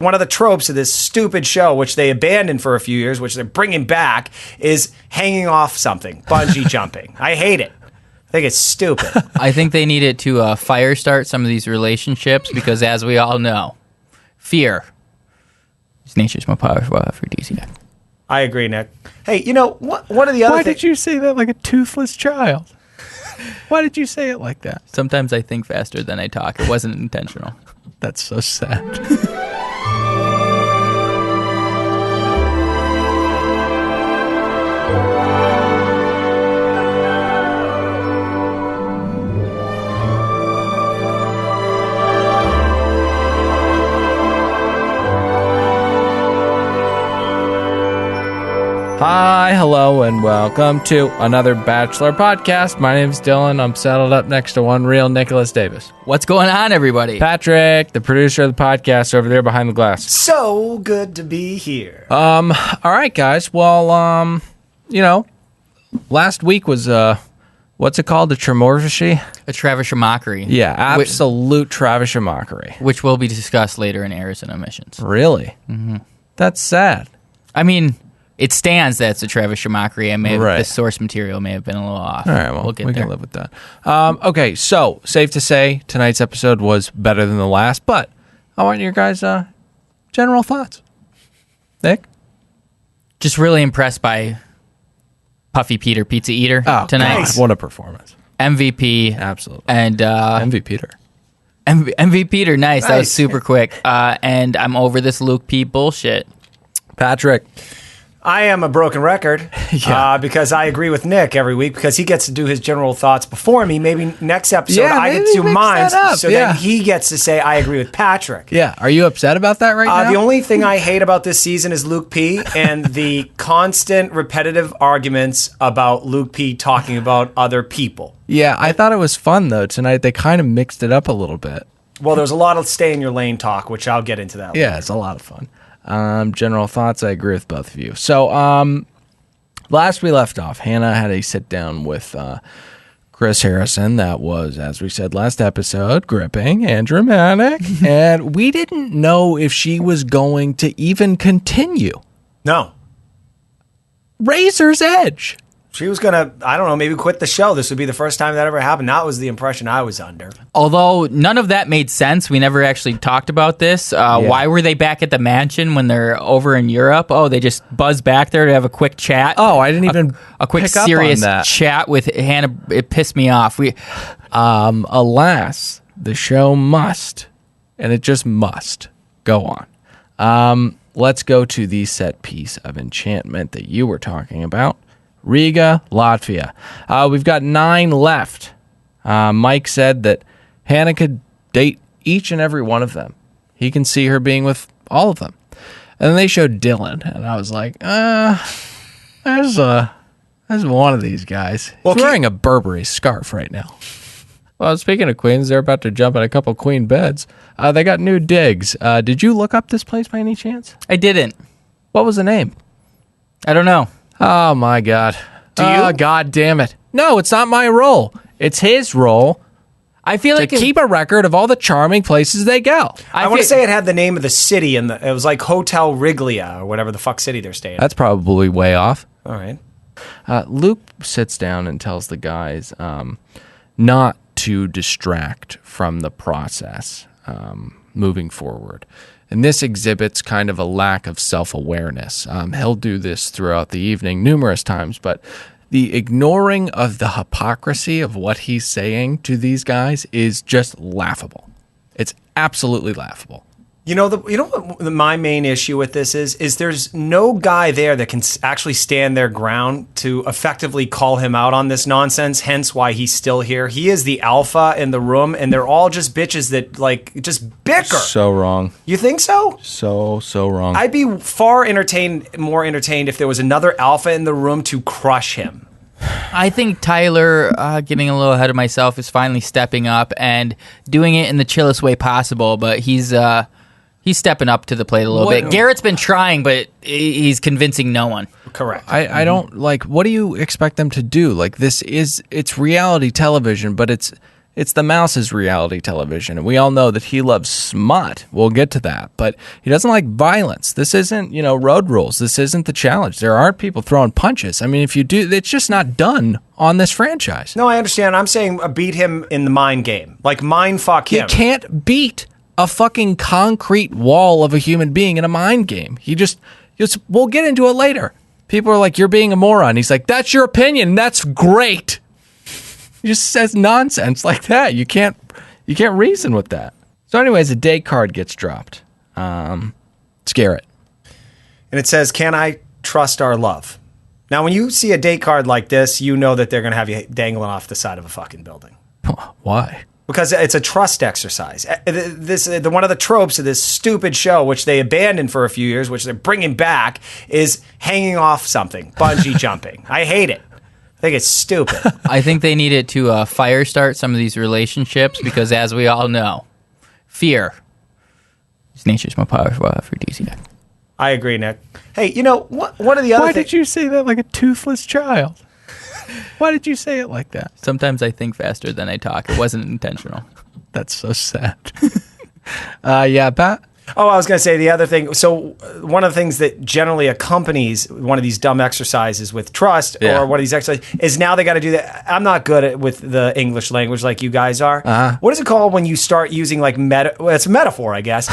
One of the tropes of this stupid show, which they abandoned for a few years, which they're bringing back, is hanging off something, bungee jumping. I hate it. I think it's stupid. I think they needed to fire start some of these relationships because, as we all know, fear is nature's most powerful aphrodisiac. I agree, Nick. Hey, you know, one of the other Why did you say that like a toothless child? Why did you say it like that? Sometimes I think faster than I talk. It wasn't intentional. That's so sad. Hi, hello, and welcome to another Bachelor podcast. My name's Dylan. I'm settled up next to one real Nicholas Davis. What's going on, everybody? Patrick, the producer of the podcast, over there behind the glass. So good to be here. All right, guys. Well, you know, last week was, what's it called? A Tremorvishy? A Travis mockery. Yeah, absolute Travis mockery. Which will be discussed later in Errors and Omissions. Really? Mm-hmm. That's sad. I mean, it stands that it's a Travis mockery. Right. The source material may have been a little off. All right, well, we'll get we there. can live with that. Okay, so safe to say tonight's episode was better than the last, but I want your guys' general thoughts. Nick? Just really impressed by Puffy Peter, Pizza Eater, tonight. nice. What a performance. MVP. Absolutely. And MV Peter. MV Peter, nice. That was Nice. super quick. And I'm over this Luke P bullshit. Patrick. I am a broken record because I agree with Nick every week because he gets to do his general thoughts before me. Maybe next episode I get to do mix mine that up, so then he gets to say I agree with Patrick. Yeah, are you upset about that right now? The only thing I hate about this season is Luke P and the constant repetitive arguments about Luke P talking about other people. Yeah, I thought it was fun, though. Tonight they kind of mixed it up a little bit. Well, there's a lot of stay in your lane talk, which I'll get into that later. Yeah, it's a lot of fun. General thoughts, I agree with both of you. So, last we left off, Hannah had a sit-down with Chris Harrison that was, as we said last episode, gripping and dramatic. And we didn't know if she was going to even continue. No. Razor's edge. She was going to, I don't know, maybe quit the show. This would be the first time that ever happened. That was the impression I was under. Although none of that made sense. We never actually talked about this. Why were they back at the mansion when they're over in Europe? Oh, they just buzzed back there to have a quick chat. Oh, I didn't even a quick pick up serious on that. chat with Hannah. It pissed me off. Alas, the show must, and it just must, go on. Let's go to the set piece of enchantment that you were talking about. Riga, Latvia. We've got 9 left. Mike said that Hannah could date each and every one of them. He can see her being with all of them. And then they showed Dylan, and I was like, there's one of these guys. Well, He's wearing a Burberry scarf right now. Well, speaking of queens, they're about to jump in a couple queen beds. They got new digs. Did you look up this place by any chance? I didn't. What was the name? I don't know. Oh, my God. Do you? God damn it. No, it's not my role. It's his role I feel to like keep a record of all the charming places they go. I want to say it had the name of the city, and it was like Hotel Riglia or whatever the fuck city they're staying in. That's probably way off. All right. Luke sits down and tells the guys not to distract from the process moving forward. And this exhibits kind of a lack of self-awareness. He'll do this throughout the evening numerous times, but the ignoring of the hypocrisy of what he's saying to these guys is just laughable. It's absolutely laughable. You know what my main issue with this is there's no guy there that can actually stand their ground to effectively call him out on this nonsense, hence why he's still here. He is the alpha in the room, and they're all just bitches that, like, just bicker. So wrong. You think so? So wrong. I'd be more entertained if there was another alpha in the room to crush him. I think Tyler, getting a little ahead of myself, is finally stepping up and doing it in the chillest way possible, but he's stepping up to the plate a little bit. Garrett's been trying, but he's convincing no one. Correct. I don't, like, what do you expect them to do? Like, it's reality television, but it's It's the mouse's reality television, and we all know that he loves smut. We'll get to that, but he doesn't like violence. This isn't, road rules. This isn't the challenge. There aren't people throwing punches. I mean, if you do, it's just not done on this franchise. No, I understand. I'm saying beat him in the mind game. Like, mind fuck him. You can't beat a fucking concrete wall of a human being in a mind game. We'll get into it later. People are like, you're being a moron. He's like, that's your opinion. That's great. He just says nonsense like that. You can't reason with that. So anyways, a date card gets dropped. It's Garrett. And it says, can I trust our love? Now, when you see a date card like this, you know that they're going to have you dangling off the side of a fucking building. Why? Because it's a trust exercise. One of the tropes of this stupid show, which they abandoned for a few years, which they're bringing back, is hanging off something, bungee jumping. I hate it. I think it's stupid. I think they needed to fire start some of these relationships because, as we all know, fear is nature's most powerful aphrodisiac. I agree, Nick. Hey, one of the other Why did you say that like a toothless child? Why did you say it like that? Sometimes I think faster than I talk. It wasn't intentional. That's so sad. Yeah, Pat? Oh, I was going to say the other thing. So one of the things that generally accompanies one of these dumb exercises with trust or one of these exercises is now they got to do that. I'm not good with the English language like you guys are. What is it called when you start using like it's a metaphor, I guess.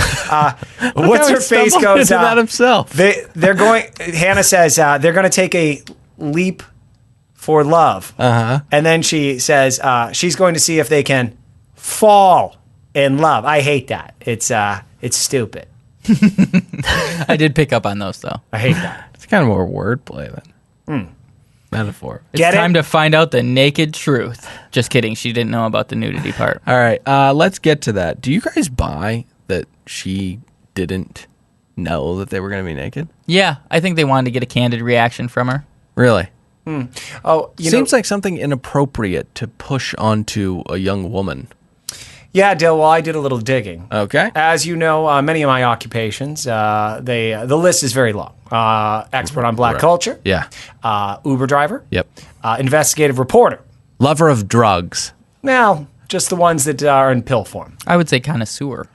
What's her face goes into that himself. They're going. Hannah says they're going to take a leap for love, and then she says she's going to see if they can fall in love. I hate that. It's stupid. I did pick up on those, though. I hate that. It's kind of more wordplay than metaphor. It's time to find out the naked truth. Just kidding. She didn't know about the nudity part. All right, let's get to that. Do you guys buy that she didn't know that they were going to be naked? Yeah, I think they wanted to get a candid reaction from her. Really? Oh, Seems like something inappropriate to push onto a young woman. Yeah, Dill. Well, I did a little digging. Okay. As you know, many of my occupations, the list is very long. Expert on black culture. Yeah. Uber driver. Yep. Investigative reporter. Lover of drugs. Now, just the ones that are in pill form. I would say connoisseur.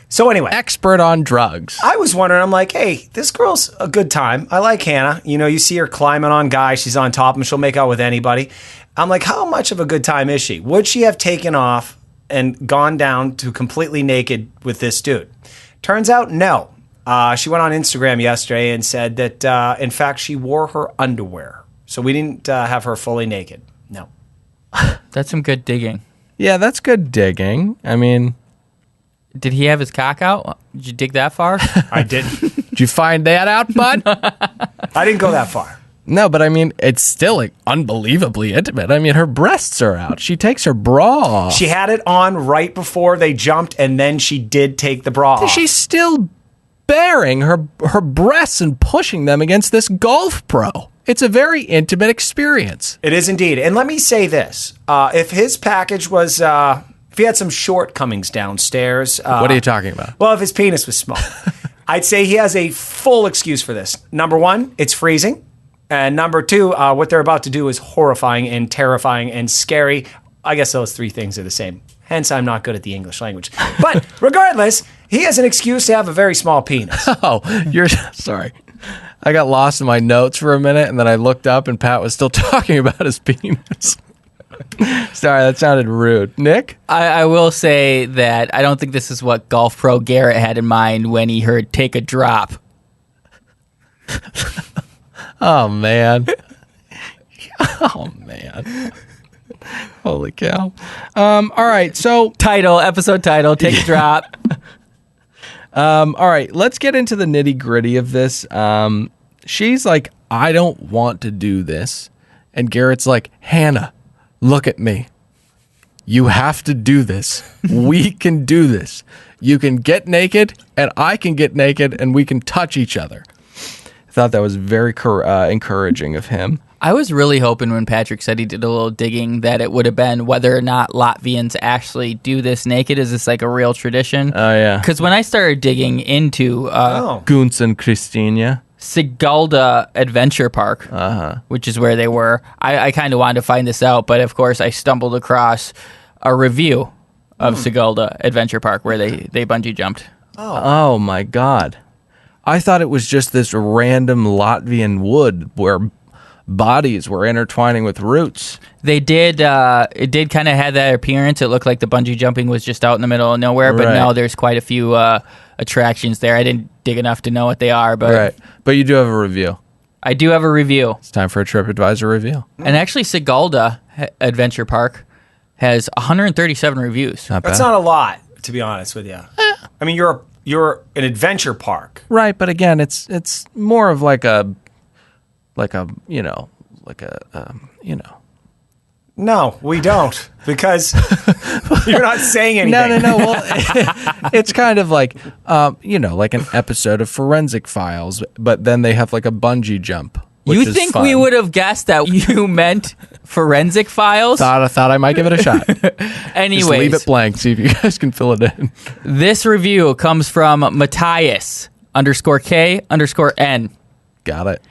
So anyway. Expert on drugs. I was wondering, I'm like, hey, this girl's a good time. I like Hannah. You see her climbing on guys. She's on top of them. She'll make out with anybody. I'm like, how much of a good time is she? Would she have taken off and gone down to completely naked with this dude? Turns out, no. She went on Instagram yesterday and said that, in fact, she wore her underwear. So we didn't have her fully naked. No. That's some good digging. Yeah, that's good digging. I mean... Did he have his cock out? Did you dig that far? I didn't. Did you find that out, bud? I didn't go that far. No, but I mean, it's still like unbelievably intimate. I mean, her breasts are out. She takes her bra off. She had it on right before they jumped, and then she did take the bra off. She's still baring her breasts and pushing them against this golf pro. It's a very intimate experience. It is indeed. And let me say this. If his package was... if he had some shortcomings downstairs... what are you talking about? Well, if his penis was small. I'd say he has a full excuse for this. Number one, it's freezing. And number two, what they're about to do is horrifying and terrifying and scary. I guess those three things are the same. Hence, I'm not good at the English language. But regardless, he has an excuse to have a very small penis. Oh, you're... Sorry. I got lost in my notes for a minute, and then I looked up, and Pat was still talking about his penis. Sorry, that sounded rude. Nick? I will say that I don't think this is what golf pro Garrett had in mind when he heard take a drop. Oh, man. Oh, man. Holy cow. All right, so... Episode title, take a drop. All right, let's get into the nitty-gritty of this. She's like, I don't want to do this. And Garrett's like, Hannah, look at me. You have to do this. We can do this. You can get naked, and I can get naked, and we can touch each other. I thought that was very encouraging of him. I was really hoping when Patrick said he did a little digging that it would have been whether or not Latvians actually do this naked. Is this like a real tradition? Oh, yeah. Because when I started digging into Guns and Christina. Sigulda Adventure Park, which is where they were, I kind of wanted to find this out. But, of course, I stumbled across a review of Sigulda Adventure Park where they bungee jumped. Oh my God. I thought it was just this random Latvian wood where bodies were intertwining with roots. They did. It did kind of have that appearance. It looked like the bungee jumping was just out in the middle of nowhere, but no, there's quite a few attractions there. I didn't dig enough to know what they are, but But you do have a review. I do have a review. It's time for a TripAdvisor review. And actually, Sigulda Adventure Park has 137 reviews. That's not a lot, to be honest with you. I mean, you're an adventure park, Right, but again, it's more of like a No, we don't, because you're not saying anything. No. Well, it's kind of like, like an episode of Forensic Files, but then they have like a bungee jump. You think we would have guessed that you meant Forensic Files? Thought I might give it a shot. Anyways, Just leave it blank. See if you guys can fill it in. This review comes from Matthias _K_N. Got it.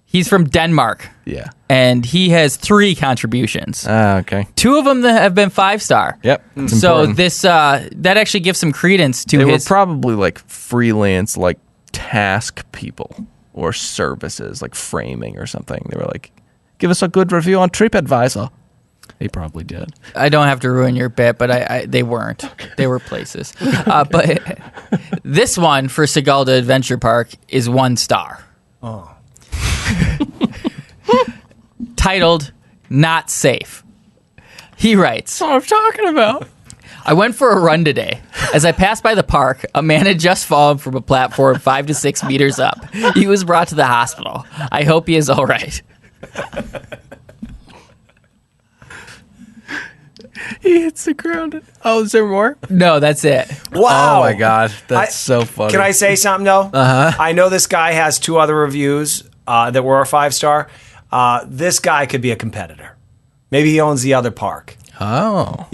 He's from Denmark. Yeah. And he has 3 contributions. Okay. 2 of them that have been 5-star. Yep. It's So important. this that actually gives some credence to They his. were probably like freelance, like task people or services, like framing or something. They were like, give us a good review on TripAdvisor. They probably did. I don't have to ruin your bit, but they weren't. They were places. But this one for Sigulda Adventure Park is 1 star. Oh. Titled Not Safe. He writes, That's what I'm talking about. I went for a run today. As I passed by the park, a man had just fallen from a platform 5 to 6 meters up. He was brought to the hospital. I hope he is all right. He hits the ground. Oh, is there more? No, that's it. Wow. Oh my God, that's so funny. Can I say something though? I know this guy has 2 other reviews that were a 5-star. This guy could be a competitor. Maybe he owns the other park. Oh.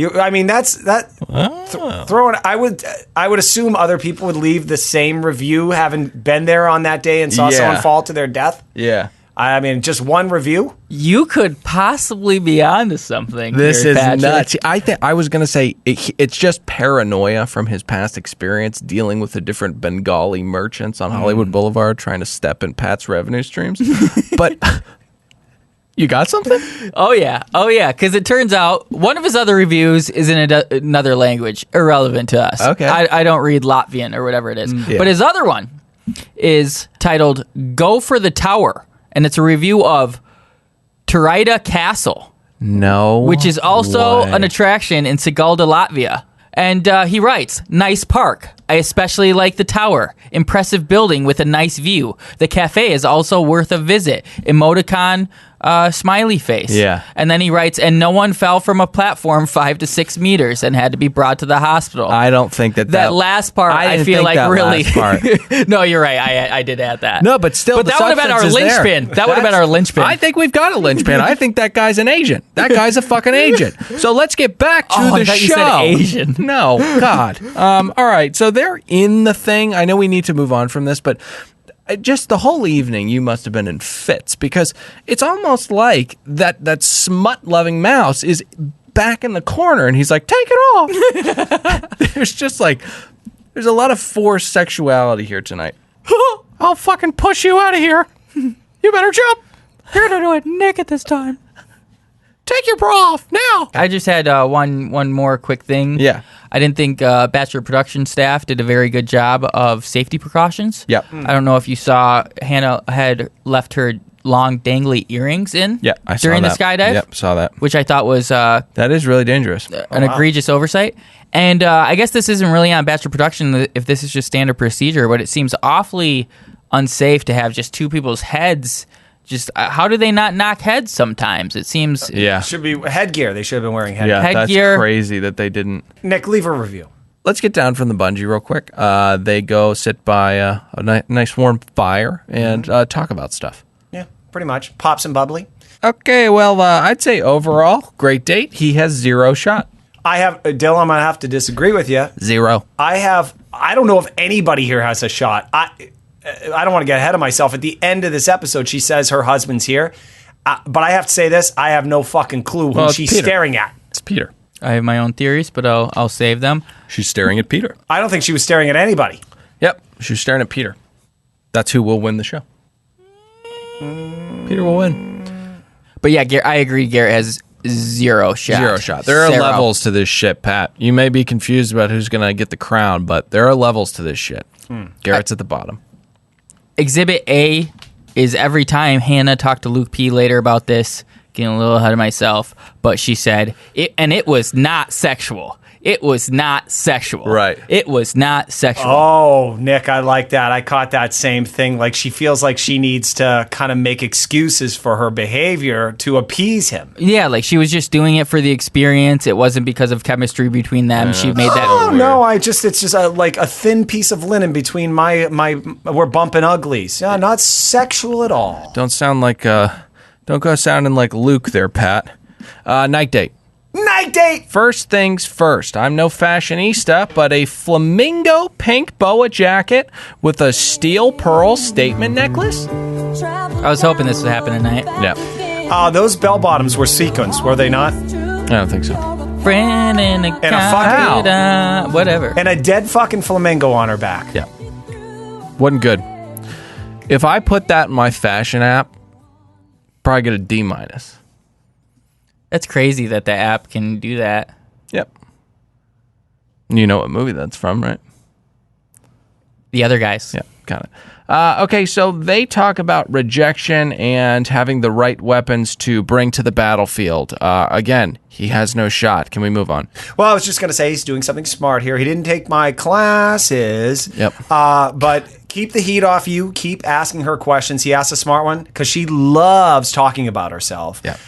Throwing. I would assume other people would leave the same review, having been there on that day and saw someone fall to their death. Yeah. I mean, just 1 review. You could possibly be onto something. This here, is Patrick. nuts. I was going to say it's just paranoia from his past experience dealing with the different Bengali merchants on Hollywood Boulevard trying to step in Pat's revenue streams. But you got something? Oh, yeah. Because it turns out one of his other reviews is in another language, irrelevant to us. Okay. I don't read Latvian or whatever it is. Yeah. But his other one is titled Go for the Tower. And it's a review of Turida Castle, No. which is also way. an attraction in Sigulda, Latvia. And he writes, nice park. I especially like the tower. Impressive building with a nice view. The cafe is also worth a visit. Emoticon smiley face. Yeah. And then he writes, and no one fell from a platform 5 to 6 meters and had to be brought to the hospital. I don't think that last part, I I didn't feel think like that really. last part. No, you're right. I did add that. No, but still, But the that would have been our substance is there. linchpin. That would have been our linchpin. I think we've got a linchpin. I think that guy's an agent. That guy's a fucking agent. So let's get back to Oh, I the thought show. you said Asian. No, God. All right. So they're in the thing. I know we need to move on from this, but just the whole evening you must have been in fits because it's almost like that smut-loving mouse is back in the corner and he's like, take it off. There's a lot of forced sexuality here tonight. I'll fucking push you out of here. You better jump. You're going to do it naked this time. Take your bra off now. I just had one more quick thing. Yeah. I didn't think Bachelor production staff did a very good job of safety precautions. Yep. I don't know if you saw Hannah had left her long dangly earrings in Yeah, I saw during the that. skydive. Yep, saw that. Which I thought was That is really dangerous. an egregious oversight. And I guess this isn't really on Bachelor production if this is just standard procedure, but it seems awfully unsafe to have just 2 people's heads. Just how do they not knock heads sometimes? It seems. Yeah. Should be headgear. They should have been wearing headgear. Yeah, Headgear. that's crazy that they didn't. Nick, leave a review. Let's get down from the bungee real quick. They go sit by a nice warm fire and talk about stuff. Yeah, pretty much. Pop some bubbly. Okay, well, I'd say overall, great date. He has 0 shot. I have, Dylan, I'm going to have to disagree with you. 0. I don't know if anybody here has a shot. I don't want to get ahead of myself. At the end of this episode, she says her husband's here. But I have to say this. I have no fucking clue who Well, it's she's Peter. staring at. It's Peter. I have my own theories, but I'll save them. She's staring at Peter. I don't think she was staring at anybody. Yep, she's staring at Peter. That's who will win the show. Peter will win. But yeah, I agree. Garrett has zero shot. Zero shot. There are levels to this shit, Pat. You may be confused about who's going to get the crown, but there are levels to this shit. Garrett's at the bottom. Exhibit A is every time Hannah talked to Luke P. later about this, getting a little ahead of myself, but she said, it was not sexual. It was not sexual. Right. It was not sexual. Oh, Nick, I like that. I caught that same thing. Like, she feels like she needs to kind of make excuses for her behavior to appease him. Yeah, like she was just doing it for the experience. It wasn't because of chemistry between them. She made that. Oh, no, it's just like a thin piece of linen between my we're bumping uglies. Yeah, not sexual at all. Don't go sounding like Luke there, Pat. Night date. Night date! First things first. I'm no fashionista, but a flamingo pink boa jacket with a steel pearl statement necklace? I was hoping this would happen tonight. Yeah. Those bell bottoms were sequins, were they not? I don't think so. Friend and a fucking whatever. And a dead fucking flamingo on her back. Yeah. Wasn't good. If I put that in my fashion app, probably get a D-. That's crazy that the app can do that. Yep. You know what movie that's from, right? The Other Guys. Yeah, got it. Okay, so they talk about rejection and having the right weapons to bring to the battlefield. Again, he has no shot. Can we move on? Well, I was just going to say he's doing something smart here. He didn't take my classes. Yep. But keep the heat off you. Keep asking her questions. He asked a smart one because she loves talking about herself. Yeah.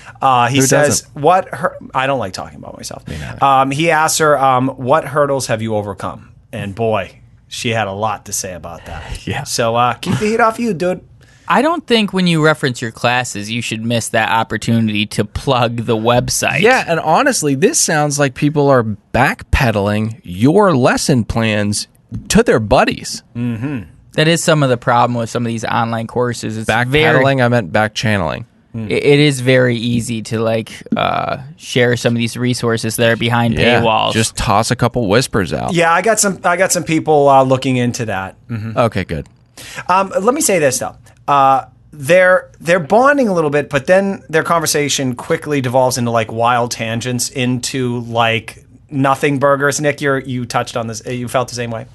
He Who says, doesn't? I don't like talking about myself. He asks her, what hurdles have you overcome? And boy, she had a lot to say about that. Yeah. So keep the heat off you, dude. I don't think when you reference your classes, you should miss that opportunity to plug the website. Yeah, and honestly, this sounds like people are backpedaling your lesson plans to their buddies. Mm-hmm. That is some of the problem with some of these online courses. It's Backpedaling, I meant back channeling. It is very easy to share some of these resources that are behind paywalls. Just toss a couple whispers out. Yeah, I got some people looking into that. Mm-hmm. Okay, good. Let me say this though. They're bonding a little bit, but then their conversation quickly devolves into like wild tangents into like nothing burgers. Nick, you touched on this. You felt the same way.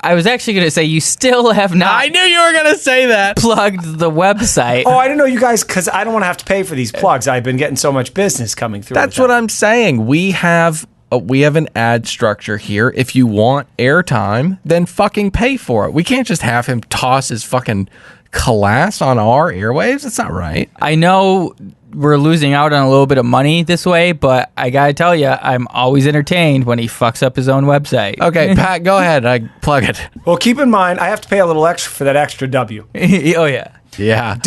I was actually going to say you still have not. I knew you were going to say that. Plugged the website. Oh, I didn't know you guys, because I don't want to have to pay for these plugs. I've been getting so much business coming through. That's what I'm saying. We have an ad structure here. If you want airtime, then fucking pay for it. We can't just have him toss his fucking class on our airwaves. That's not right. I know we're losing out on a little bit of money this way, but I gotta tell you, I'm always entertained when he fucks up his own website. Okay, Pat, go ahead. I plug it. Well, keep in mind, I have to pay a little extra for that extra W. Oh, yeah. Yeah.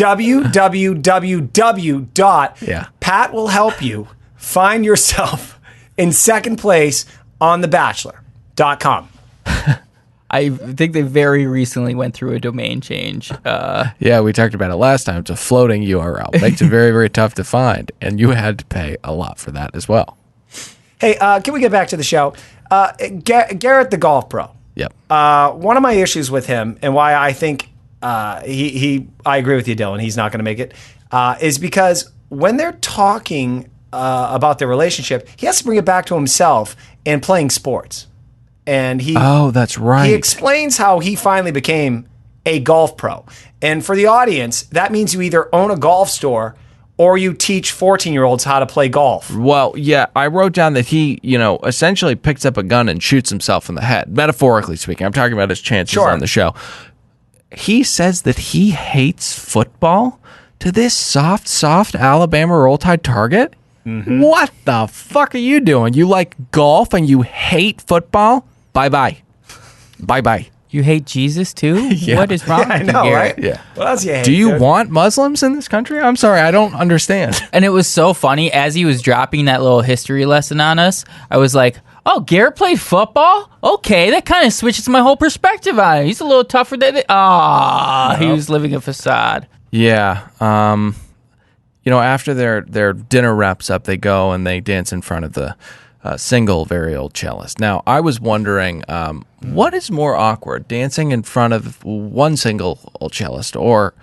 Pat will help you find yourself in second place on thebachelor.com. I think they very recently went through a domain change. Yeah, we talked about it last time. It's a floating URL. Makes it very, very tough to find. And you had to pay a lot for that as well. Hey, can we get back to the show? Garrett, the golf pro. Yep. One of my issues with him and why I think I agree with you, Dylan, he's not going to make it, is because when they're talking about their relationship, he has to bring it back to himself and playing sports. And that's right. He explains how he finally became a golf pro. And for the audience, that means you either own a golf store or you teach 14-year-olds how to play golf. Well, yeah, I wrote down that he, essentially picks up a gun and shoots himself in the head, metaphorically speaking. I'm talking about his chances on the show. He says that he hates football to this soft Alabama Roll Tide Target. Mm-hmm. What the fuck are you doing? You like golf and you hate football? Bye-bye. Bye-bye. You hate Jesus too? Yeah. What is wrong with you, Garrett? Right? Yeah. What else you hate? Do you want Muslims in this country? I'm sorry, I don't understand. And it was so funny, as he was dropping that little history lesson on us, I was like, oh, Garrett played football? Okay, that kind of switches my whole perspective on it. He's a little tougher than... he was living a facade. Yeah. After their dinner wraps up, they go and they dance in front of the single, very old cellist. Now, I was wondering, what is more awkward, dancing in front of one single old cellist or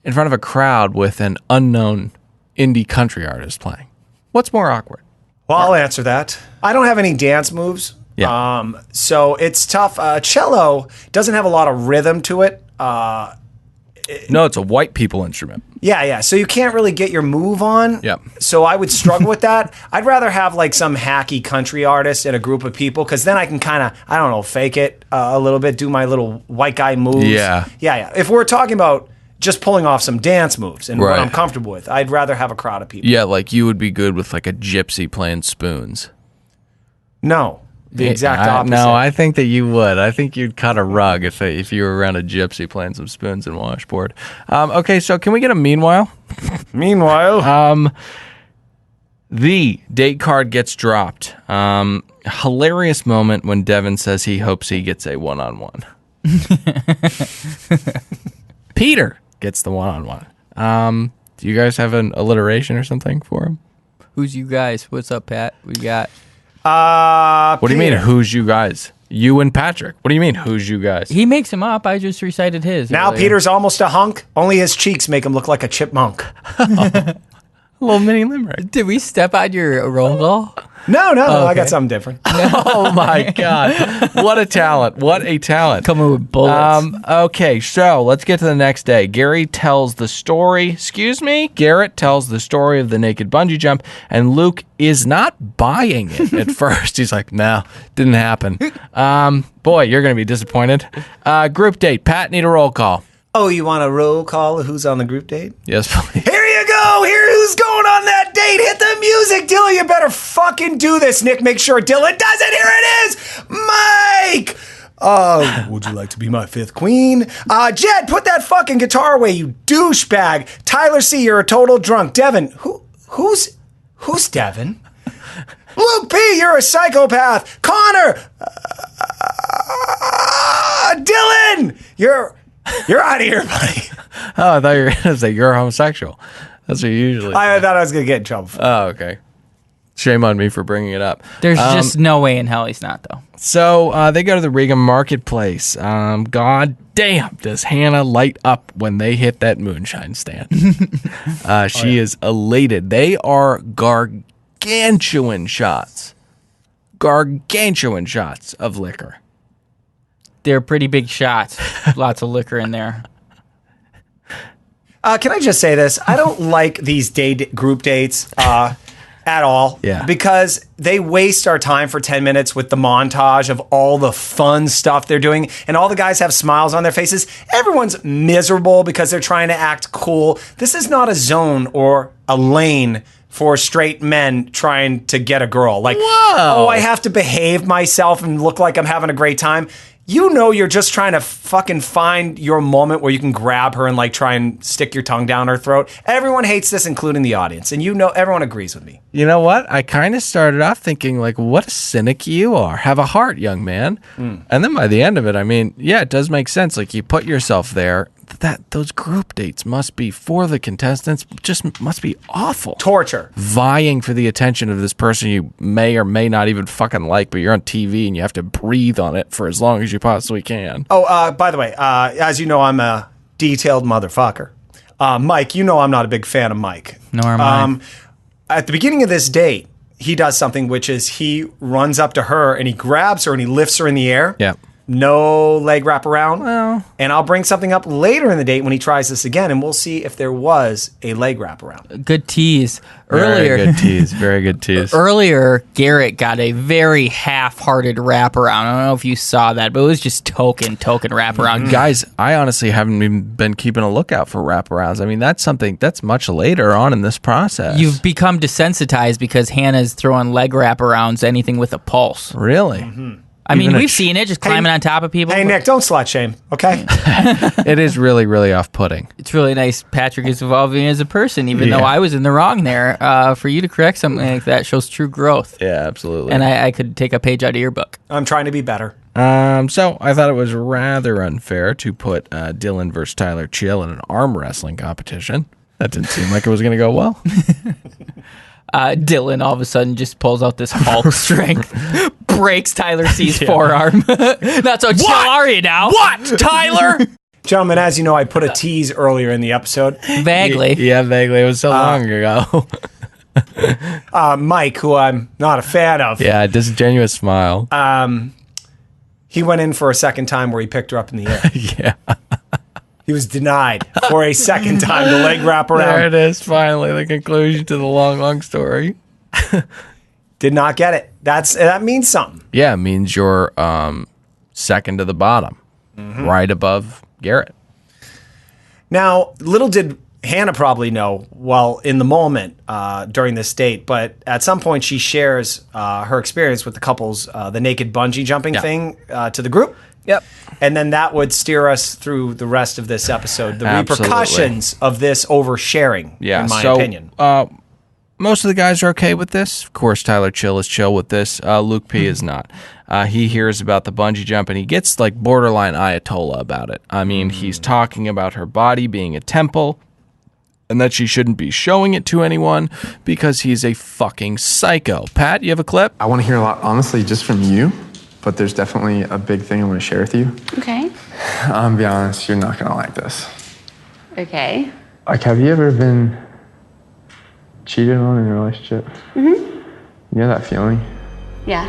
in front of a crowd with an unknown indie country artist playing? What's more awkward? Well, I'll answer that. I don't have any dance moves. Yeah. So it's tough. Cello doesn't have a lot of rhythm to it. No, it's a white people instrument. Yeah. So you can't really get your move on. Yep. So I would struggle with that. I'd rather have like some hacky country artist and a group of people because then I can kind of, I don't know, fake it a little bit, do my little white guy moves. Yeah. If we're talking about just pulling off some dance moves and what Right. I'm comfortable with, I'd rather have a crowd of people. Yeah, like you would be good with like a gypsy playing spoons. No. The exact opposite. No, I think that you would. I think you'd cut a rug if you were around a gypsy playing some spoons and washboard. Okay, so can we get a meanwhile? Meanwhile. The date card gets dropped. Hilarious moment when Devin says he hopes he gets a one-on-one. Peter gets the one-on-one. Do you guys have an alliteration or something for him? Who's you guys? What's up, Pat? We got... What do you mean, who's you guys? You and Patrick. What do you mean, who's you guys? He makes him up. I just recited his. Now earlier. Peter's almost a hunk. Only his cheeks make him look like a chipmunk. A little mini limerick. Did we step on your roll call? No, I Okay. got something different. Oh my God. What a talent. What a talent. Coming with bullets. Okay, so let's get to the next day. Garrett tells the story of the naked bungee jump, and Luke is not buying it at first. He's like, no, didn't happen. Boy, you're going to be disappointed. Group date. Pat, need a roll call. Oh, you want a roll call of who's on the group date? Yes, please. Here you go. Here's who's going on that date. Hit the music. Dylan, you better fucking do this. Nick, make sure Dylan does it. Here it is. Mike. Would you like to be my fifth queen? Jed, put that fucking guitar away, you douchebag. Tyler C., you're a total drunk. Devin, who's Devin? Luke P., you're a psychopath. Connor. Dylan, you're out of here, buddy. Oh, I thought you were going to say you're homosexual. That's what you usually say. I thought I was going to get in trouble. Oh, okay. Shame on me for bringing it up. There's just no way in hell he's not, though. So they go to the Riga marketplace. God damn, does Hannah light up when they hit that moonshine stand. She is elated. They are gargantuan shots. Gargantuan shots of liquor. They're pretty big shots. Lots of liquor in there. Can I just say this? I don't like these group dates at all. Yeah. Because they waste our time for 10 minutes with the montage of all the fun stuff they're doing. And all the guys have smiles on their faces. Everyone's miserable because they're trying to act cool. This is not a zone or a lane for straight men trying to get a girl. Like, Whoa. I have to behave myself and look like I'm having a great time. You know you're just trying to fucking find your moment where you can grab her and like try and stick your tongue down her throat. Everyone hates this, including the audience. And you know, everyone agrees with me. You know what? I kind of started off thinking, like, what a cynic you are. Have a heart, young man. And then by the end of it, I mean, yeah, it does make sense. Like, you put yourself there. Those group dates must be, for the contestants, just must be awful. Torture. Vying for the attention of this person you may or may not even fucking like, but you're on TV and you have to breathe on it for as long as you possibly can. Oh, by the way, as you know, I'm a detailed motherfucker. Mike, you know I'm not a big fan of Mike. Nor am I. At the beginning of this date, he does something, which is he runs up to her and he grabs her and he lifts her in the air. Yeah. No leg wrap around. Well. And I'll bring something up later in the date when he tries this again, and we'll see if there was a leg wrap around. Good tease. Earlier, Very good tease. Very good tease. Earlier, Garrett got a very half-hearted wraparound. I don't know if you saw that, but it was just token wraparound. Guys, I honestly haven't even been keeping a lookout for wraparounds. I mean, that's something that's much later on in this process. You've become desensitized because Hannah's throwing leg wraparounds, anything with a pulse. Really? I mean, Even we've seen it, just climbing on top of people. Hey, Nick, don't slut shame, okay? It is really, really off-putting. It's really nice Patrick is evolving as a person, even Yeah. though I was in the wrong there. For you to correct something like that shows true growth. Yeah, absolutely. And I could take a page out of your book. I'm trying to be better. So I thought it was rather unfair to put Dylan versus Tyler Chill in an arm wrestling competition. That didn't seem like it was going to go well. Dylan all of a sudden just pulls out this Hulk strength, breaks Tyler C's forearm. Not so chill, are you now? What, Tyler? Gentlemen, as you know, I put a tease earlier in the episode. Vaguely. Yeah, vaguely. It was so long ago. Mike, who I'm not a fan of. Yeah, disingenuous smile. He went in for a second time where he picked her up in the air. Yeah. He was denied for a second time. The leg wrap around. There it is, finally, the conclusion to the long story. Did not get it. That means something. Yeah, it means you're second to the bottom, right above Garrett. Now, little did Hannah probably know, well, in the moment during this date, but at some point she shares her experience with the couple's the naked bungee jumping thing to the group. Yep. And then that would steer us through the rest of this episode, the Absolutely. repercussions of this oversharing, in my opinion. Most of the guys are okay with this. Of course, Tyler Chill is chill with this. Luke P is not. He hears about the bungee jump and he gets like borderline Ayatollah about it. I mean, he's talking about her body being a temple and that she shouldn't be showing it to anyone because he's a fucking psycho. Pat, you have a clip? I want to hear a lot, honestly, just from you, but there's definitely a big thing I want to share with you. Okay. I'll be honest, you're not going to like this. Okay. Like, have you ever been cheated on in a relationship? Mm-hmm. You know that feeling? Yeah.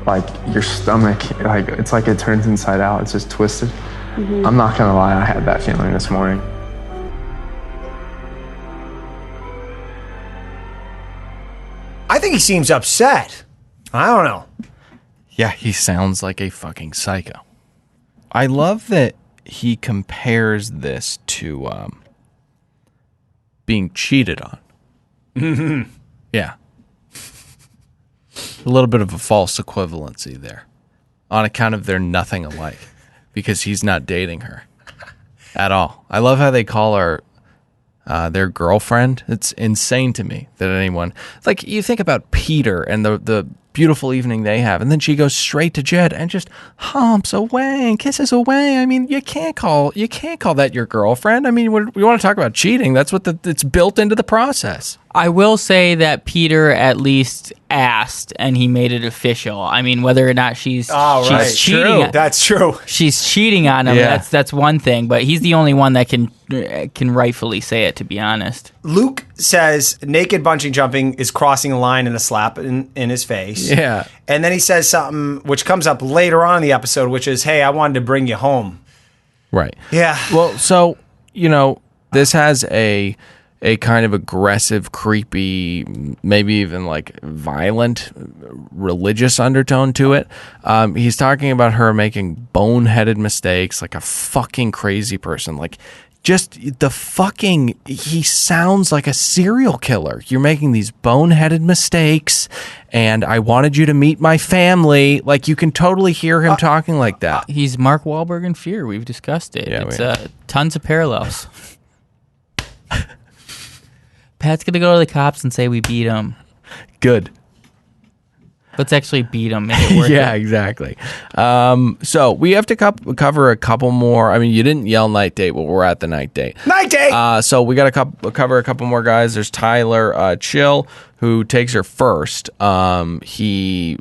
Like, your stomach, like, it's like it turns inside out. It's just twisted. Mm-hmm. I'm not going to lie, I had that feeling this morning. I think he seems upset. I don't know. Yeah, he sounds like a fucking psycho. I love that he compares this to being cheated on. Mm-hmm. Yeah. A little bit of a false equivalency there on account of they're nothing alike because he's not dating her at all. I love how they call her their girlfriend. It's insane to me that anyone, like, you think about Peter and the beautiful evening they have, and then she goes straight to Jed and just humps away and kisses away. I mean, you can't call that your girlfriend. I mean, we want to talk about cheating. That's what it's built into the process. I will say that Peter at least asked, and he made it official. I mean, whether or not she's cheating, That's true. She's cheating on him. Yeah. That's one thing, but he's the only one that can rightfully say it. To be honest, Luke says naked bungee jumping is crossing a line and a slap in his face. Yeah. And then he says something which comes up later on in the episode, which is, "Hey, I wanted to bring you home." Right. Yeah. Well, so, this has a kind of aggressive, creepy, maybe even like violent, religious undertone to it. He's talking about her making boneheaded mistakes, like a fucking crazy person. Like, just he sounds like a serial killer. You're making these boneheaded mistakes, and I wanted you to meet my family. Like, you can totally hear him talking like that. he's Mark Wahlberg in Fear. We've discussed it. Yeah, It's tons of parallels. Pat's gonna go to the cops and say we beat him. Good. Let's actually beat him. Make it worth Yeah, it. exactly. So we have to cover a couple more. I mean, you didn't yell night date, but we're at the night date. Night date. So we got to cover a couple more guys. There's Tyler Chill, who takes her first. He,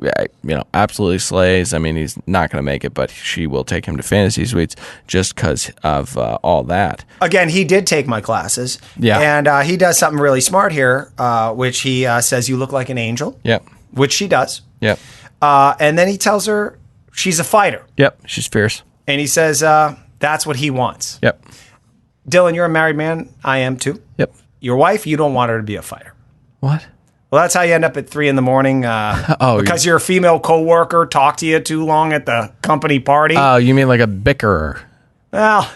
absolutely slays. I mean, he's not going to make it, but she will take him to fantasy suites just because of all that. Again, he did take my classes. Yeah. And he does something really smart here, which he says, "You look like an angel." Yep. Which she does. Yep. And then he tells her she's a fighter. Yep. She's fierce. And he says that's what he wants. Yep. Dylan, you're a married man. I am too. Yep. Your wife, you don't want her to be a fighter. What? Well, that's how you end up at 3 a.m. Because your female coworker talked to you too long at the company party. Oh, you mean like a bickerer? Well,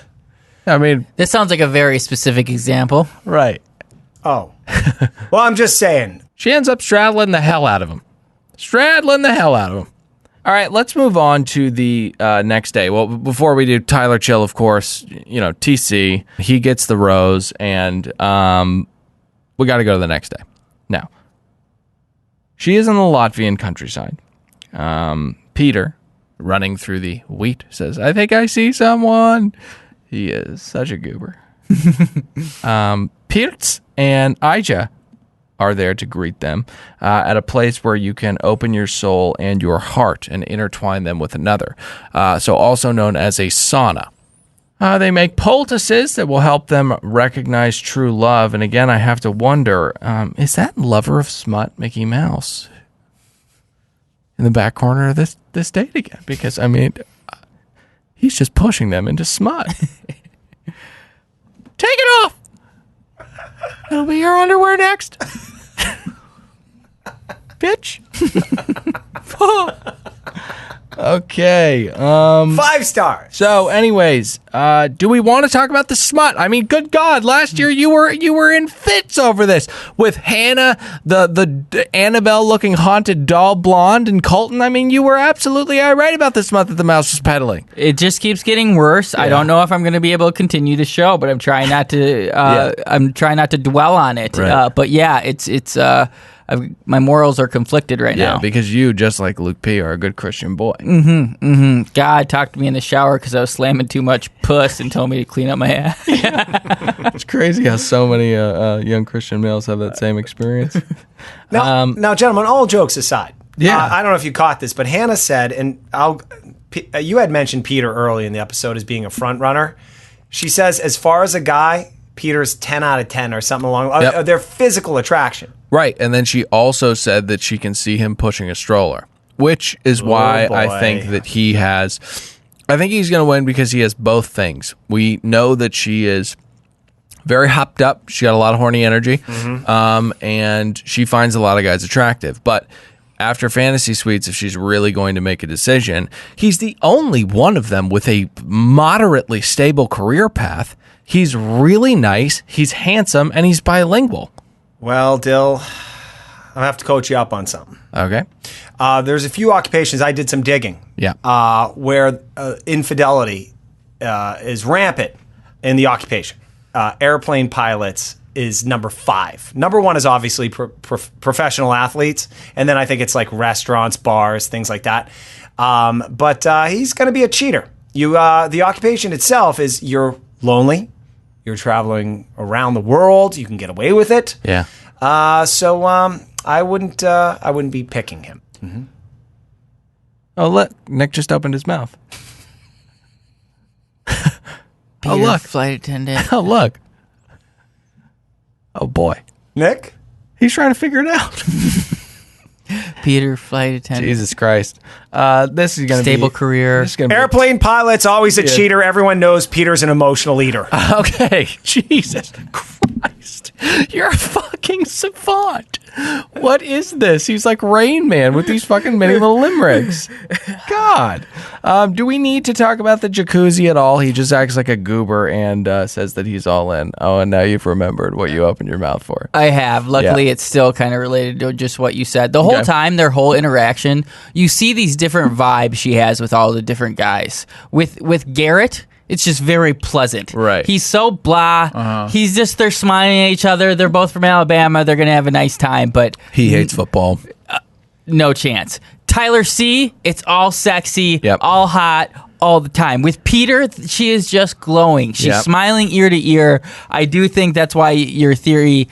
I mean, This sounds like a very specific example. right. oh. Well, I'm just saying. She ends up straddling the hell out of him. All right, let's move on to the next day. Well, before we do, Tyler Chill, of course, TC, he gets the rose, and we got to go to the next day. Now, she is in the Latvian countryside. Peter, running through the wheat, says, "I think I see someone." He is such a goober. Pirts and Aija are there to greet them at a place where you can open your soul and your heart and intertwine them with another. So also known as a sauna. They make poultices that will help them recognize true love. And again, I have to wonder, is that lover of smut Mickey Mouse in the back corner of this date again? Because, I mean, he's just pushing them into smut. Take it off! It'll be your underwear next. Bitch. Okay. 5 stars. So, anyways, do we want to talk about the smut? I mean, good God, last year you were in fits over this with Hannah, the Annabelle-looking haunted doll blonde, and Colton. I mean, you were absolutely irate about the smut that the mouse was peddling. It just keeps getting worse. Yeah. I don't know if I'm going to be able to continue the show, but I'm trying not to. I'm trying not to dwell on it. Right. But yeah, it's. My morals are conflicted right now. Yeah, because you, just like Luke P., are a good Christian boy. God talked to me in the shower because I was slamming too much puss and told me to clean up my ass. It's crazy how so many young Christian males have that same experience. Now, gentlemen, all jokes aside, Yeah. I don't know if you caught this, but Hannah said, and you had mentioned Peter early in the episode as being a front runner. She says, as far as a guy, Peter's 10 out of 10 or something along their physical attraction. Right, and then she also said that she can see him pushing a stroller, which is why I think that I think he's going to win because he has both things. We know that she is very hopped up. She got a lot of horny energy, and she finds a lot of guys attractive. But after Fantasy Suites, if she's really going to make a decision, he's the only one of them with a moderately stable career path. He's really nice, he's handsome, and he's bilingual. Well, Dill, I'm going to have to coach you up on something. Okay. There's a few occupations, I did some digging, where infidelity is rampant in the occupation. Airplane pilots is number 5. Number 1 is obviously professional athletes, and then I think it's like restaurants, bars, things like that. But he's going to be a cheater. The occupation itself is you're lonely. You're traveling around the world. You can get away with it. Yeah. So I wouldn't be picking him. Mm-hmm. Oh, look. Nick just opened his mouth. Peter, look. flight attendant. Oh, look. Oh, boy. Nick? He's trying to figure it out. Peter, flight attendant. Jesus Christ. This is going to be... Stable career. This is gonna Airplane pilot's always a cheater. Everyone knows Peter's an emotional eater. Okay. Jesus Christ. You're a fucking savant. What is this? He's like Rain Man with these fucking mini little limericks. God. Do we need to talk about the jacuzzi at all? He just acts like a goober and says that he's all in. Oh, and now you've remembered what you opened your mouth for. I have. Luckily, it's still kind of related to just what you said. The whole time, their whole interaction, you see these different vibes she has with all the different guys. With Garrett, it's just very pleasant. Right. He's so blah. He's just, they're smiling at each other. They're both from Alabama. They're going to have a nice time, but... He hates football. No chance. Tyler C., it's all sexy, Yep. all hot, all the time. With Peter, she is just glowing. She's smiling ear to ear. I do think that's why your theory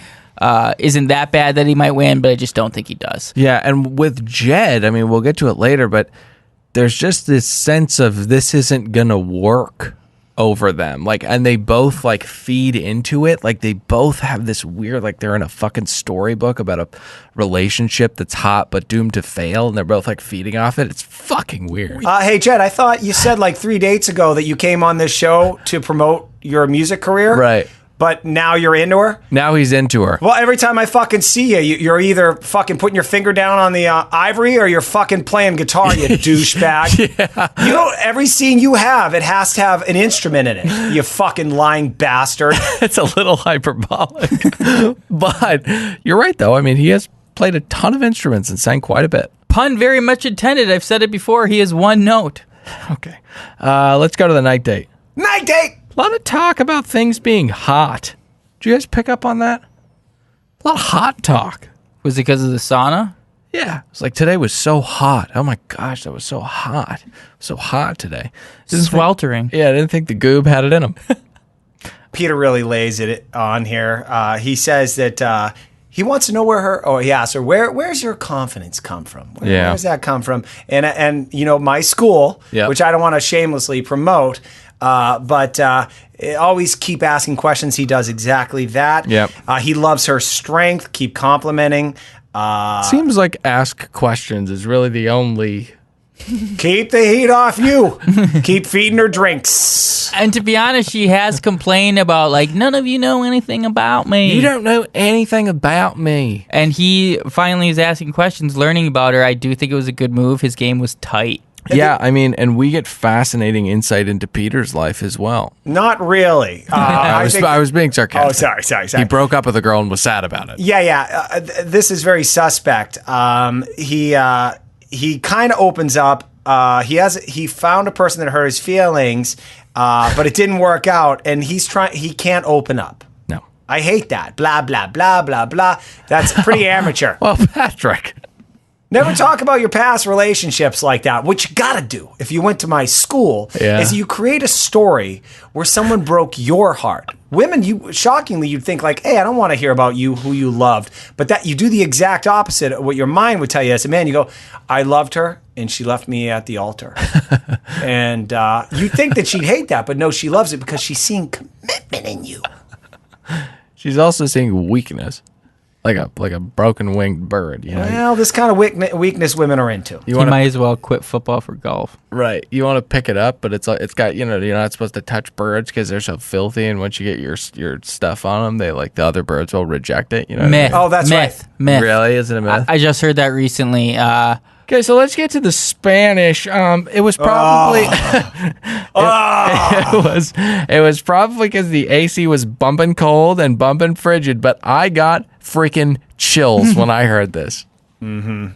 isn't that bad that he might win, but I just don't think he does. Yeah, and with Jed, I mean, we'll get to it later, but there's just this sense of this isn't going to work over them. Like, and they both like feed into it. Like, they both have this weird, like they're in a fucking storybook about a relationship that's hot but doomed to fail, and they're both like feeding off it. It's fucking weird. Hey, Jed, I thought you said like 3 dates ago that you came on this show to promote your music career. Right. But now you're into her? Now he's into her. Well, every time I fucking see you, you're either fucking putting your finger down on the ivory or you're fucking playing guitar, you douchebag. Yeah. You know, every scene you have, it has to have an instrument in it, you fucking lying bastard. It's a little hyperbolic. But you're right, though. I mean, he has played a ton of instruments and sang quite a bit. Pun very much intended. I've said it before. He is one note. Okay. Let's go to the night date. Night date! A lot of talk about things being hot. Did you guys pick up on that? A lot of hot talk. Was it because of the sauna? Yeah. It's like today was so hot. Oh my gosh, that was so hot. So hot today. Sweltering. I didn't think the goob had it in him. Peter really lays it on here. He says that He wants to know where her. Oh, he asks her, "Where's your confidence come from? Where's that come from?" And my school, which I don't want to shamelessly promote, but always keep asking questions. He does exactly that. Yep. He loves her strength. Keep complimenting. Seems like ask questions is really the only. Keep the heat off you. Keep feeding her drinks. And to be honest, she has complained about, like, none of you know anything about me. You don't know anything about me. And he finally is asking questions, learning about her. I do think it was a good move. His game was tight. Yeah, I mean, and we get fascinating insight into Peter's life as well. Not really. I was being sarcastic. Oh, sorry. He broke up with a girl and was sad about it. Yeah. This is very suspect. He kind of opens up. He found a person that hurt his feelings, but it didn't work out, and he can't open up. No. I hate that. Blah, blah, blah, blah, blah. That's pretty amateur. Well, Patrick. Never talk about your past relationships like that. What you gotta do if you went to my school is you create a story where someone broke your heart. Women, shockingly, you'd think like, hey, I don't want to hear about who you loved. But that you do the exact opposite of what your mind would tell you as a man. You go, I loved her and she left me at the altar. And you think that she'd hate that, but no, she loves it because she's seeing commitment in you. She's also seeing weakness. Like a broken winged bird, you know. Well, this kind of weakness women are into. He might as well quit football for golf. Right. You want to pick it up, but it's got you're not supposed to touch birds because they're so filthy, and once you get your stuff on them, the other birds will reject it. You know. Myth. Oh, that's right. Myth. Really? Is it a myth? I just heard that recently. Okay, so let's get to the Spanish. It was probably it was probably because the AC was bumping cold and bumping frigid, but I got freaking chills when I heard this. Mm-hmm.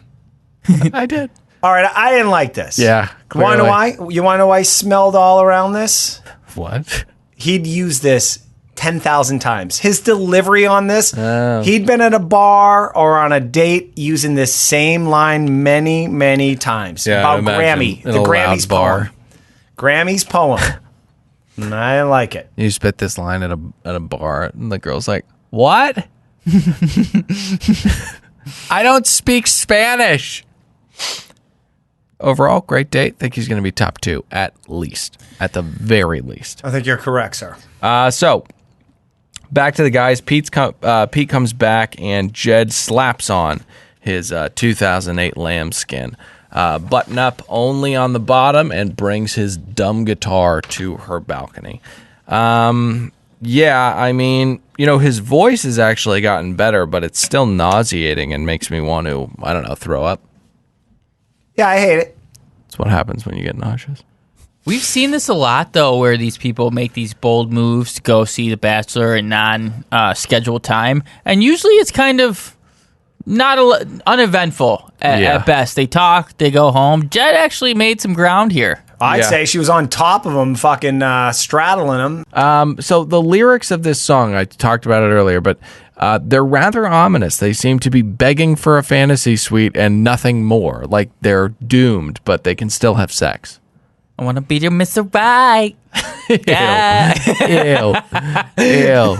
I did. All right, I didn't like this. Yeah. Want to know why? You want to know why I smelled all around this? What? He'd used this 10,000 times. His delivery on this, he'd been at a bar or on a date using this same line many, many times. About Grammy. The Grammy's poem. Grammy's poem. And I didn't like it. You spit this line at a bar, and the girl's like, what? I don't speak Spanish. Overall, great date. Think he's going to be top 2, at the very least. I think you're correct, sir. So back to the guys. Pete comes back, and Jed slaps on his 2008 lambskin button up only on the bottom, and brings his dumb guitar to her balcony. Yeah, I mean, his voice has actually gotten better, but it's still nauseating and makes me want to, I don't know, throw up. Yeah, I hate it. That's what happens when you get nauseous. We've seen this a lot, though, where these people make these bold moves to go see The Bachelor in non-scheduled time. And usually it's kind of not uneventful at best. They talk, they go home. Jed actually made some ground here. I'd say she was on top of him, fucking straddling him. So the lyrics of this song, I talked about it earlier, but they're rather ominous. They seem to be begging for a fantasy suite and nothing more. Like they're doomed, but they can still have sex. I want to be your Mr. Right. Ew.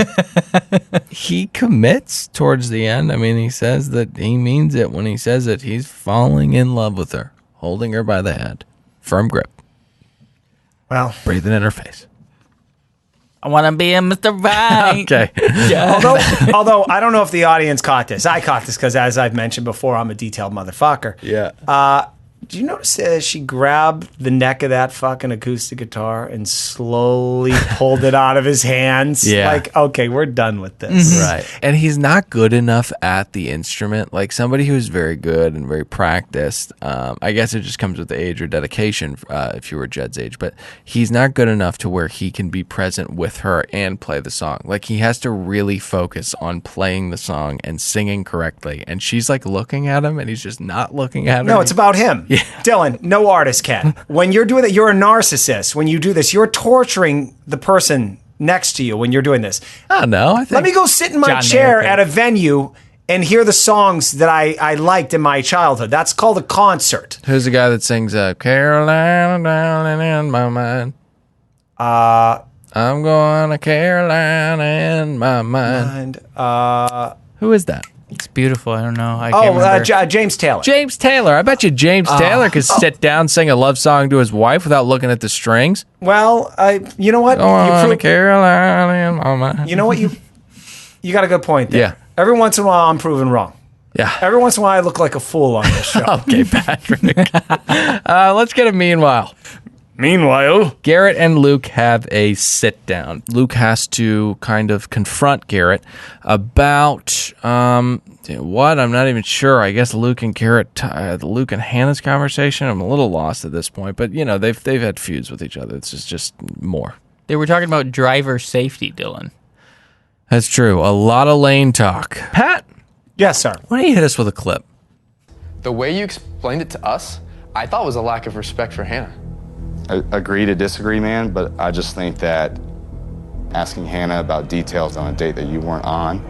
He commits towards the end. I mean, he says that he means it when he says that he's falling in love with her, holding her by the hand. Firm grip. Well, breathing in her face. I want to be a Mr. Right. Okay. Although I don't know if the audience caught this. I caught this because, as I've mentioned before, I'm a detailed motherfucker. Yeah. Did you notice she grabbed the neck of that fucking acoustic guitar and slowly pulled it out of his hands? Yeah. Like, okay, we're done with this. Right. And he's not good enough at the instrument. Like somebody who's very good and very practiced, I guess it just comes with age or dedication if you were Jed's age, but he's not good enough to where he can be present with her and play the song. Like he has to really focus on playing the song and singing correctly. And she's like looking at him and he's just not looking at her. No, it's about him. Yeah. Dylan, no artist can. When you're doing that, you're a narcissist. When you do this, you're torturing the person next to you when you're doing this. I don't know. Let me go sit in my chair at a venue and hear the songs that I liked in my childhood. That's called a concert. Who's the guy that sings Carolina down in my mind? I'm going to Carolina in my mind. And who is that? It's beautiful. I don't know. I can't remember. James Taylor. James Taylor. I bet you James Taylor could sit down, sing a love song to his wife without looking at the strings. Well, you know what? Carolina. You know what? You got a good point there. Yeah. Every once in a while, I'm proven wrong. Yeah. Every once in a while, I look like a fool on this show. Okay, Patrick. Let's get a meanwhile. Meanwhile, Garrett and Luke have a sit down. Luke has to kind of confront Garrett about what? I'm not even sure. I guess Luke and Hannah's conversation. I'm a little lost at this point, but they've had feuds with each other. It's just more. They were talking about driver safety, Dylan. That's true. A lot of lane talk. Pat? Yes, sir. Why don't you hit us with a clip? The way you explained it to us, I thought was a lack of respect for Hannah. I agree to disagree, man, but I just think that asking Hannah about details on a date that you weren't on,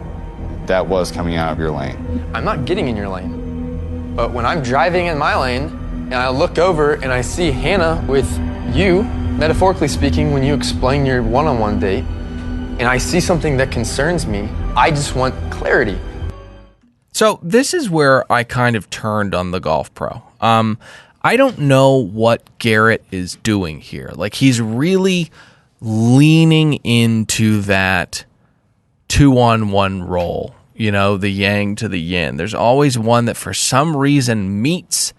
that was coming out of your lane. I'm not getting in your lane. But when I'm driving in my lane and I look over and I see Hannah with you, metaphorically speaking, when you explain your one-on-one date, and I see something that concerns me, I just want clarity. So this is where I kind of turned on the golf pro. I don't know what Garrett is doing here. Like, he's really leaning into that 2-on-1 role, the yang to the yin. There's always one that for some reason meets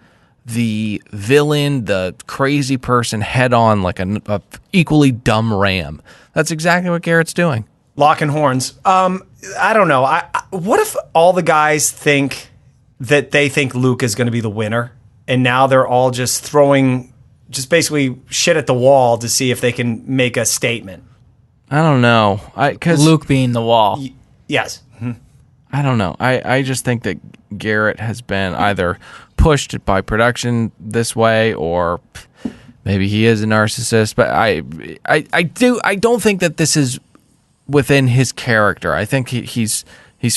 the villain, the crazy person head on like a equally dumb ram. That's exactly what Garrett's doing. Locking horns. I don't know. What if all the guys think that they think Luke is going to be the winner, and now they're all just throwing basically shit at the wall to see if they can make a statement? I don't know. Because Luke being the wall. Yes. I don't know. I just think that Garrett has been either pushed by production this way, or maybe he is a narcissist. But I don't think that this is within his character. I think he's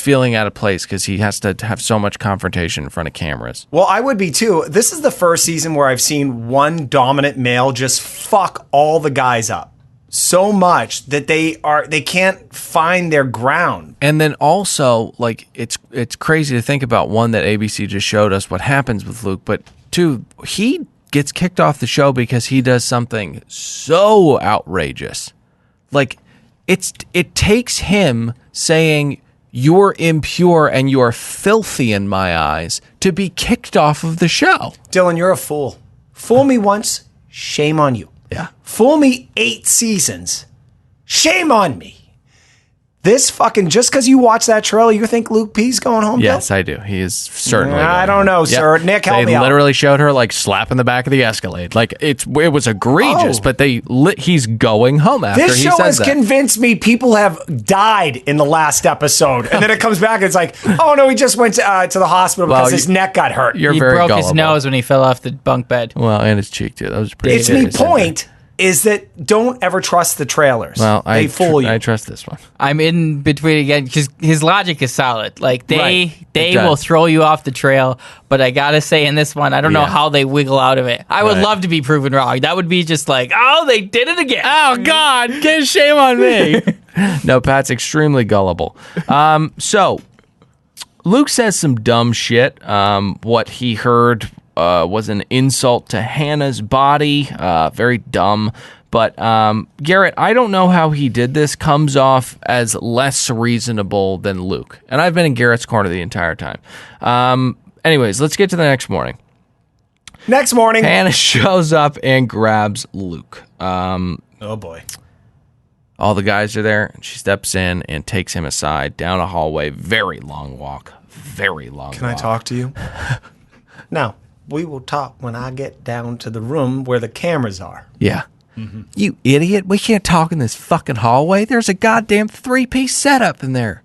feeling out of place because he has to have so much confrontation in front of cameras. Well, I would be too. This is the first season where I've seen one dominant male just fuck all the guys up so much that they can't find their ground. And then also, like, it's crazy to think about, one, that ABC just showed us what happens with Luke, but two, he gets kicked off the show because he does something so outrageous. Like, it takes him saying, "You're impure and you're filthy in my eyes," to be kicked off of the show. Dylan, you're a fool. Fool me once, shame on you. Yeah. Fool me 8 seasons, shame on me. This fucking, just because you watch that trailer, you think Luke P's going home? Yes, Bill? I do. He is certainly. I don't know, sir. Nick, help me They out. literally showed her like slapping the back of the Escalade. Like, it was egregious, but he's going home after This he show says has that. convinced me people have died in the last episode. And then it comes back and it's like, oh no, he just went to the hospital because his neck got hurt. You're He very broke gullible. his nose when he fell off the bunk bed. Well, and his cheek too. That was pretty. It's me point is that don't ever trust the trailers. Well, they fool you. I trust this one. I'm in between again because his logic is solid. Like, they It does. will throw you off the trail, but I gotta say, in this one, I don't know how they wiggle out of it. I would love to be proven wrong. That would be just like, oh, they did it again. Oh God, get shame on me. No, Pat's extremely gullible. So Luke says some dumb shit. What he heard was an insult to Hannah's body. Very dumb. But Garrett, I don't know how he did this, comes off as less reasonable than Luke. And I've been in Garrett's corner the entire time. Anyways, let's get to the next morning. Next morning. Hannah shows up and grabs Luke. Oh boy. All the guys are there, and she steps in and takes him aside down a hallway. Very long walk. Very long walk. Can I talk to you? No. We will talk when I get down to the room where the cameras are. Yeah. Mm-hmm. You idiot. We can't talk in this fucking hallway. There's a goddamn 3-piece setup in there.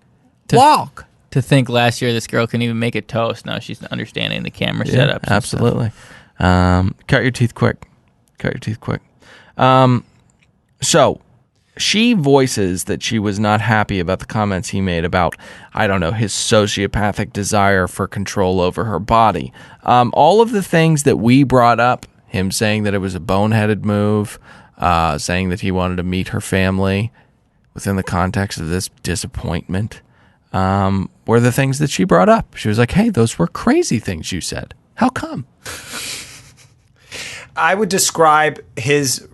Walk. To think last year this girl couldn't even make a toast. Now she's understanding the camera setups. Absolutely. Cut your teeth quick. Cut your teeth quick. So she voices that she was not happy about the comments he made about, I don't know, his sociopathic desire for control over her body. All of the things that we brought up, him saying that it was a boneheaded move, saying that he wanted to meet her family within the context of this disappointment, were the things that she brought up. She was like, hey, those were crazy things you said. How come? I would describe his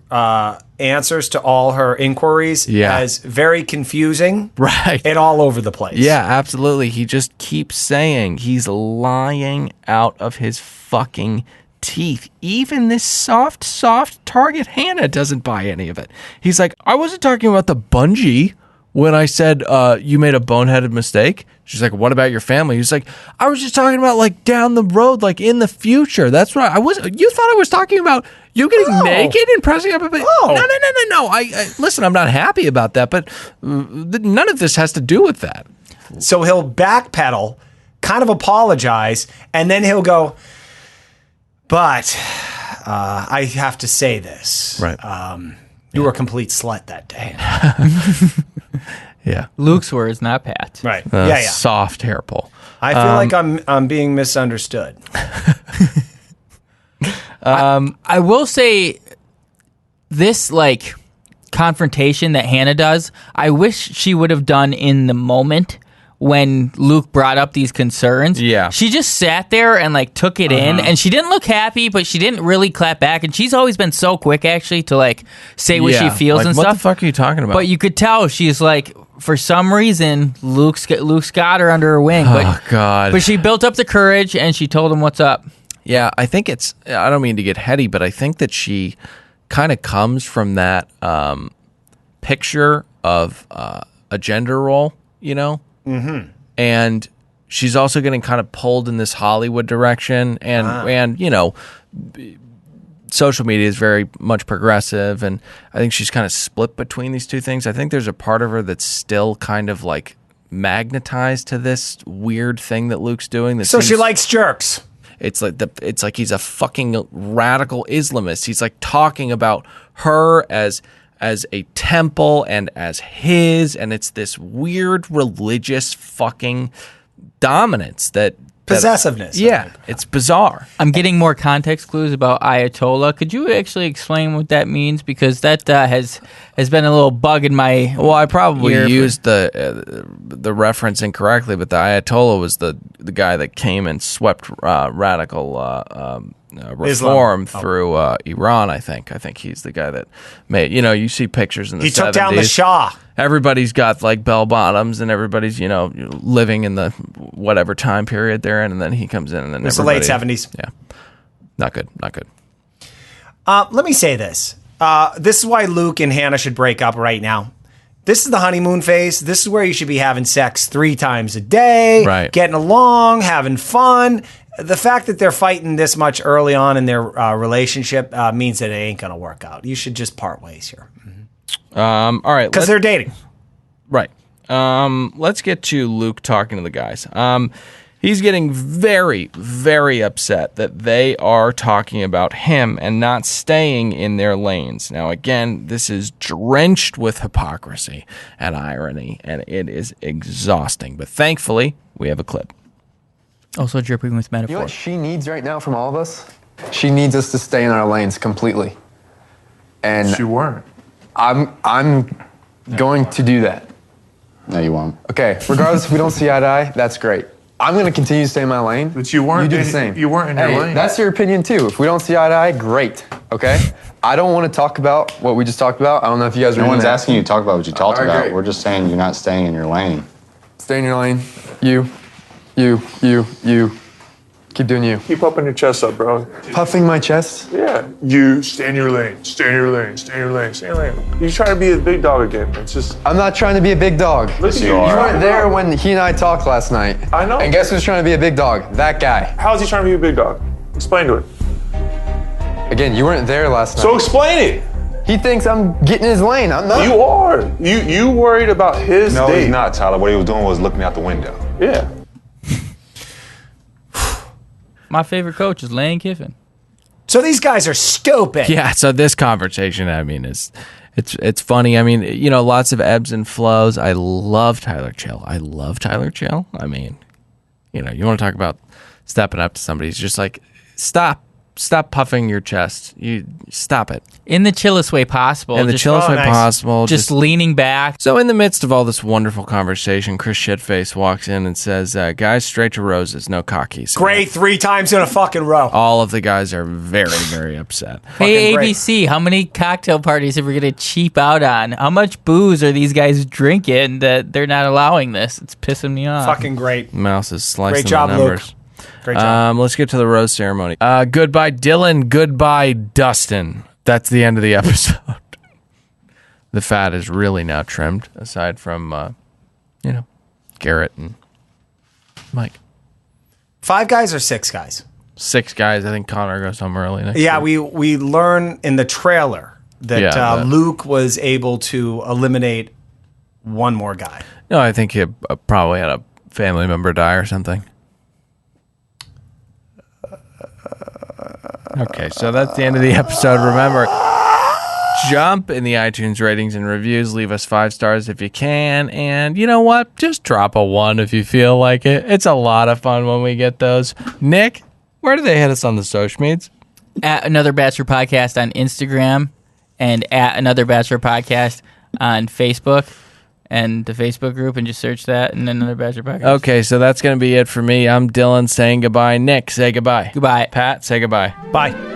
answers to all her inquiries as very confusing, right, and all over the place. Yeah, absolutely. He just keeps saying he's lying out of his fucking teeth. Even this soft target Hannah doesn't buy any of it. He's like, I wasn't talking about the bungee when I said you made a boneheaded mistake. She's like, what about your family? He's like, I was just talking about like down the road, like in the future. That's what I was. You thought I was talking about you getting naked and pressing up. No. I listen, I'm not happy about that, but none of this has to do with that. So he'll backpedal, kind of apologize, and then he'll go, but I have to say this. Right. You were a complete slut that day. Yeah. Luke's words, not Pat's. Right. Soft hair pull. I feel like I'm being misunderstood. I will say this, like, confrontation that Hannah does, I wish she would have done in the moment when Luke brought up these concerns. Yeah. She just sat there and, like, took it in, and she didn't look happy, but she didn't really clap back, and she's always been so quick, actually, to, like, say what she feels like, and what stuff. What the fuck are you talking about? But you could tell she's, like, for some reason, Luke's got her under her wing. Oh, God. But she built up the courage, and she told him what's up. Yeah, I think I don't mean to get heady, but I think that she kind of comes from that picture of a gender role, you know? Mm-hmm. And she's also getting kind of pulled in this Hollywood direction. And you know, social media is very much progressive. And I think she's kind of split between these two things. I think there's a part of her that's still kind of like magnetized to this weird thing that Luke's doing. So she likes jerks. It's like he's a fucking radical Islamist. He's like talking about her as a temple and as his, and it's this weird religious fucking dominance that possessiveness. Yeah, it's bizarre. I'm getting more context clues about Ayatollah. Could you actually explain what that means? Because that has been a little bug in my. Well, I probably used the reference incorrectly, but the Ayatollah was the guy that came and swept radical reform through Iran. I think he's the guy that made. You know, you see pictures in the 70s. He took down the Shah. Everybody's got like bell bottoms, and everybody's living in the whatever time period they're in, and then he comes in, and then it's the late 70s. Yeah, not good. Let me say this. This is why Luke and Hannah should break up right now. This is the honeymoon phase. This is where you should be having sex 3 times a day, right? Getting along, having fun. The fact that they're fighting this much early on in their relationship means that it ain't going to work out. You should just part ways here. All right. Because they're dating. Right. Let's get to Luke talking to the guys. He's getting very, very upset that they are talking about him and not staying in their lanes. Now, again, this is drenched with hypocrisy and irony, and it is exhausting. But thankfully, we have a clip. Also dripping with metaphor. You know what she needs right now from all of us? She needs us to stay in our lanes completely. And she weren't. I'm going to do that. No, you won't. Okay, regardless if we don't see eye to eye, that's great. I'm going to continue to stay in my lane. But you weren't. You do the same. You weren't in your lane. That's your opinion too. If we don't see eye to eye, great. Okay? I don't want to talk about what we just talked about. I don't know if you guys are. No one's asking you to talk about what you talked about. Great. We're just saying you're not staying in your lane. Stay in your lane. You. Keep doing you. Keep puffing your chest up, bro. Puffing my chest? Yeah. You stay in your lane. Stay in your lane. Stay in your lane. Stay in your lane. You trying to be a big dog again. It's just. I'm not trying to be a big dog. Listen, you weren't there when he and I talked last night. I know. And guess who's trying to be a big dog? That guy. How is he trying to be a big dog? Explain to it. Again, you weren't there last night. So explain it. He thinks I'm getting in his lane. I'm not. You are. You worried about his No, date. he's not, Tyler. What he was doing was looking out the window. Yeah. My favorite coach is Lane Kiffin. So these guys are stupid. Yeah, so this conversation, I mean, it's funny. I mean, lots of ebbs and flows. I love Tyler Chill. I mean, you want to talk about stepping up to somebody. It's just like, stop. stop puffing your chest. You stop it. In the chillest way possible. In the chillest way possible. Just leaning back. So in the midst of all this wonderful conversation, Chris Shitface walks in and says, guys, straight to roses, no cockies. Great, 3 times in a fucking row. All of the guys are very, very upset. Hey, ABC, how many cocktail parties are we going to cheap out on? How much booze are these guys drinking that they're not allowing this? It's pissing me off. Fucking great. Mouse is slicing Great job, the numbers. Luke. Great job. Let's get to the rose ceremony. Goodbye, Dylan. Goodbye, Dustin. That's the end of the episode. The fat is really now trimmed, aside from, Garrett and Mike. 5 guys or 6 guys? 6 guys. I think Connor goes home early next Yeah, week. we learn in the trailer that Luke was able to eliminate one more guy. No, I think he probably had a family member die or something. Okay, so that's the end of the episode. Remember, jump in the iTunes ratings and reviews. Leave us 5 stars if you can. And you know what? Just drop a 1 if you feel like it. It's a lot of fun when we get those. Nick, where do they hit us on the social medias? At Another Bachelor Podcast on Instagram and at Another Bachelor Podcast on Facebook and the Facebook group, and just search that and then Another Bachelor Podcast. Okay, so that's going to be it for me. I'm Dylan saying goodbye. Nick, say goodbye. Goodbye. Pat, say goodbye. Bye.